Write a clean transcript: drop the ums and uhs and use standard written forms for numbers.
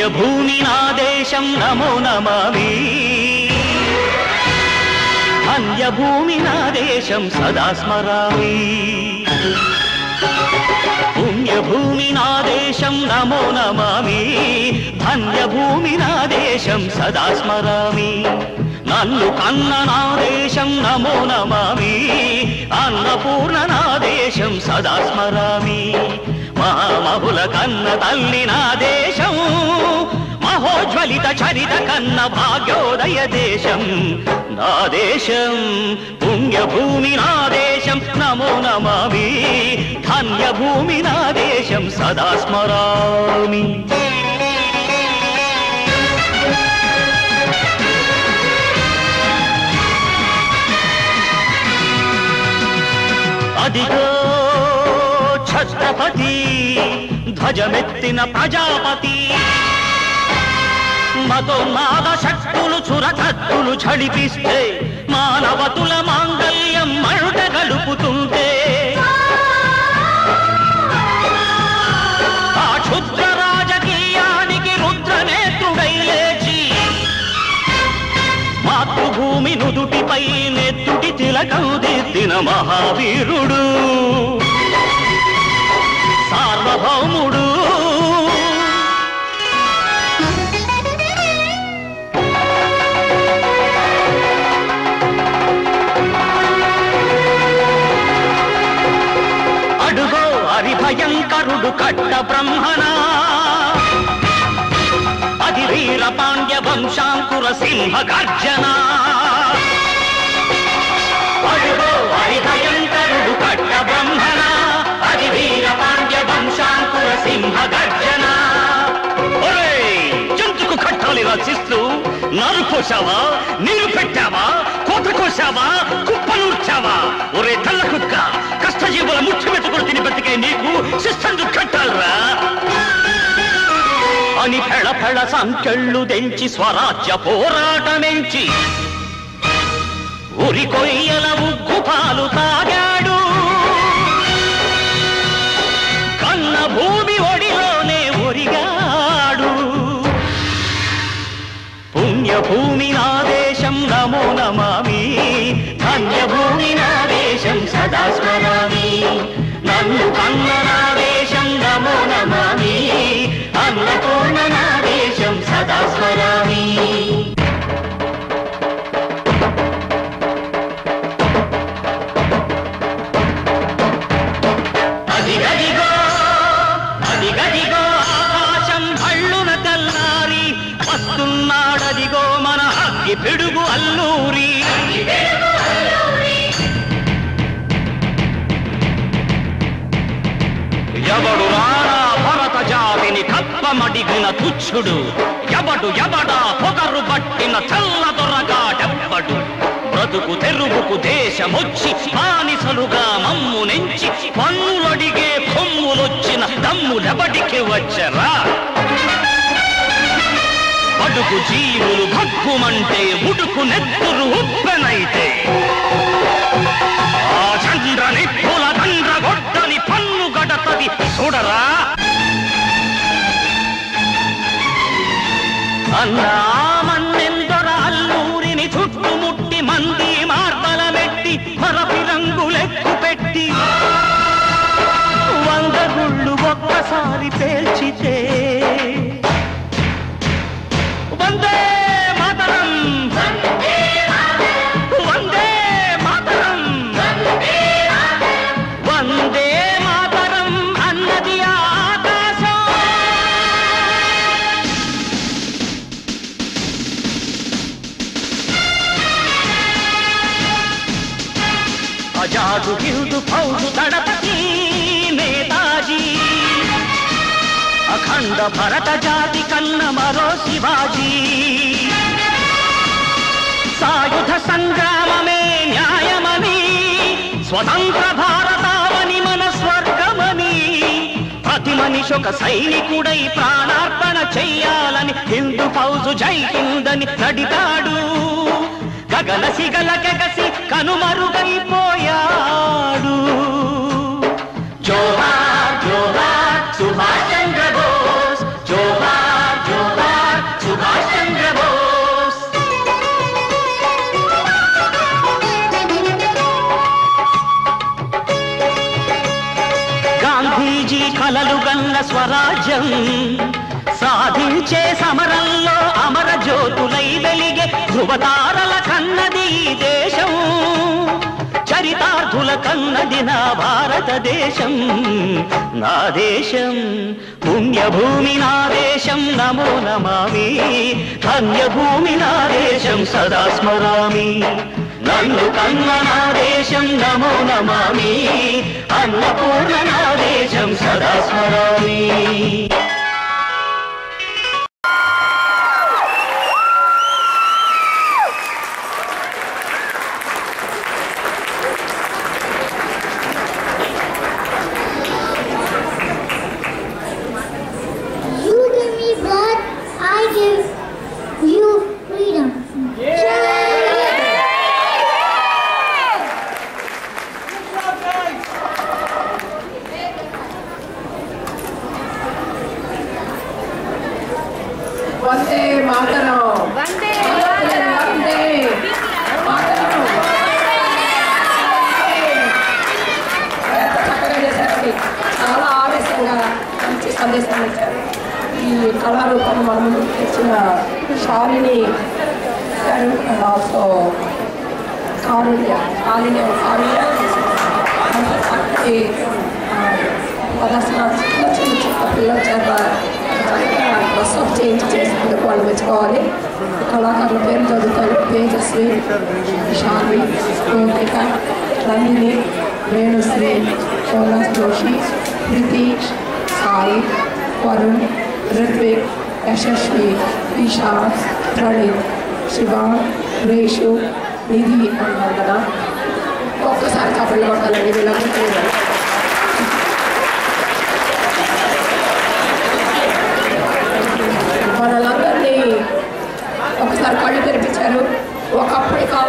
పుణ్యభూమి నా దేశం నమో నమామి ధన్యభూమి నా దేశం సదా స్మరామి పుణ్యభూమి నా దేశం నమో నమామి ధన్యభూమి నా దేశం సదా స్మరామి నన్ను కన్న నా దేశం నమో నమామి అన్నపూర్ణ నా దేశం సదా స్మరామి మహామహుల కన్న తల్లి నా దేశం మహోజ్వలిత చరిత కన్న భాగ్యోదయ దేశం నా దేశం పుణ్యభూమి నా దేశం నమో నమామి ధన్యభూమి నా దేశం సదా స్మరామి అదిగో ఛత్రపతి ధ్వజమెత్తిన ప్రజాపతి మతోన్మాద శక్తులు చురకత్తులు ఝడిపిస్తే మానవతుల మాంగల్యం మరుట గలుపుతుంటే ఆ క్షుద్ర రాజకీయానికి రుద్రనేత్రుడై లేచి మాతృభూమి నుదుటిపై నెత్తుటి తిలకం దిద్దిన మహావీరుడు సార్వభౌముడు అడుగో హరిభయంకరుడు కట్ట బ్రహ్మణ అది వీర పాండ్య వంశాంకుర సింహ గర్జన అడుగో హరిభయంకరుడు కట్ట బ్రహ్మణ అది వీర పాండ్య వంశాంకుర సింహ గర్జన జంతుకు కట్టాలి రచిస్తూ నారు కోసావా నీరు పెట్టావా కోత కోసావా కుప్పనూర్చావా ఒరే తల్ల కుక్క కష్టజీవుల ముఖ్యమెత్తుకుని తిని బతికే నీకు శిస్తందు కట్టాలరా అని ఫెళ ఫెళ సంఖ్యళ్ళు దెంచి స్వరాజ్య పోరాటమెంచి ఉరి కొయ్యల ఉగ్గు పాలు తాగాడు కన్న భూమి ఒడిలోనే ఒరిగాడు పుణ్యభూమి నా దేశం నమో నమామి ధన్యభూమి నా దేశం సదా స్మరామి నన్ను కన్న నా దేశం నమో నమామి అన్నపూర్ణ నా దేశం సదా స్మరామి అదిగదిగో అదిగదిగో ఆకాశం భళ్ళున తెల్లారి వస్తున్నాడదిగో మన అగ్గి పిడుగు అల్లూరి ఎవడు రారా భరత జాతిని కప్పమడిగిన తుచ్చుడు ఎవడా పొగరు పట్టిన చల్లదొరగాడెవ్వడు బ్రతుకు తెరుగుకు దేశమొచ్చి బానిసలుగా మమ్ము నెంచి పన్నులడిగే కొమ్ములొచ్చిన దమ్ములెవడికి వచ్చరా బడుగు జీవులు భగ్గుమంటే ఉడుకు నెత్తురు ఉప్పెనైతే ఆ చంద్ర నిప్పుల దండ్ర గొడ్డని పన్ను గడతది చూడరా అన్నా మన్నెందొర అల్లూరిని చుట్టుముట్టి మంది మార్బలమెట్టి మరపి రంగులెక్కు పెట్టి 100 గుళ్ళు ఒక్కసారి పేల్చితే వందే మాతరం వందే మాతరం వందే మాతరం అన్నది ఆకాశం ఆజాదు హిందూ ఫౌజు దళపతి నేతాజీ అఖండ భరత జాతి కన్న మరో శివాజీ సాయుధ సంగ్రామమే న్యాయమని స్వతంత్ర భారతావని మన స్వర్గమని ప్రతి మనిషి ఒక సైనికుడై ప్రాణార్పణ చెయ్యాలని హిందూ ఫౌజు జై హిందని నడితాడు గగన సిగల గగసి కనుమరుగైపోయాడు జోహార్ జోహార్ సుభాష్ చంద్ర బోస్ జోహార్ జోహార్ గాంధీజీ కలలు గన్న స్వరాజ్యం సాధించే సమరంలో అమర జ్యోతులై వెలిగే ధృవతారల కన్నది ఈ దేశం చరితార్థుల కన్నది నా భారతదేశం నా దేశం పుణ్యభూమి నా దేశం నమో నమామి ధన్యభూమి నా దేశం సదా స్మరామి నన్ను కన్న నా దేశం నమో నమామి అన్నపూర్ణ నా దేశం సదా స్మరామి వందే మాతరం వందే వందే మాతరం చక్కగా చేశారండి. చాలా ఆవేశంగా మంచి సందేశాలు ఇచ్చారు. ఈ కళారూపం మన ముందు తెచ్చిన శాలిని గారు అండ్ ఆల్సో కారుణ్య చక్కటి ప్రదర్శన చిన్న పిల్లల చేత డ్రెస్ ఆఫ్ చేంజ్ చేసినందుకు వాళ్ళు మెచ్చుకోవాలి. కళాకారుల పేరు చదువుతాను. తేజస్వి, శాన్వి, గోపిక, నందిని, వేణుశ్రీ, కైలాస్ జోషి, ప్రీతీష్, సాయి, వరుణ్, రిత్విక్, యశస్వి, ఈషా, ప్రణీత్, శివ, రేషు, నిధి అన్న ఒక్కసారి కబడ్డీ కొట్టాలండి వీళ్ళందరికీ. మనలందరినీ ఒకసారి కళ్ళు తెరిపించారు. ఒకప్పటి కాలం